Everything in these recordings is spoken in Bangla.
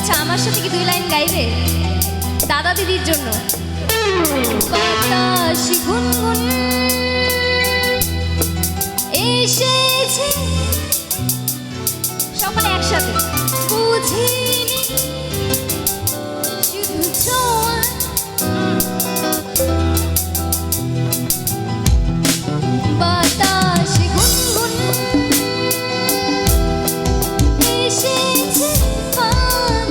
আচ্ছা আমার সাথে কি দুই লাইন গাইবে দাদা দিদির জন্য? বাতাস গুনগুন এসেছে, সকলে একসাথে। বুঝিনি শুধু ছোঁয়া, বাতাস গুনগুন এসেছে ফাগুন,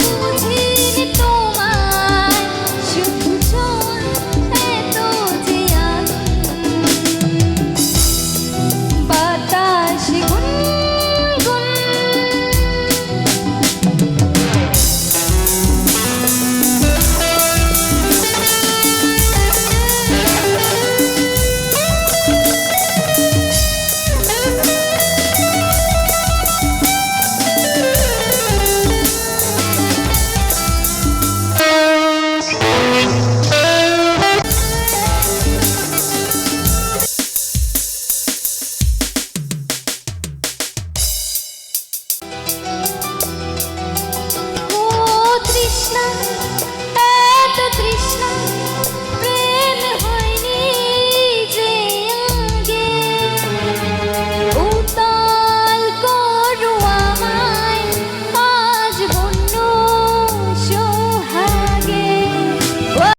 বুঝিনি তোমায় শুধু ছোঁয়া, এত যে আগুন। বাতাস গুনগুন ও তৃষ্ণা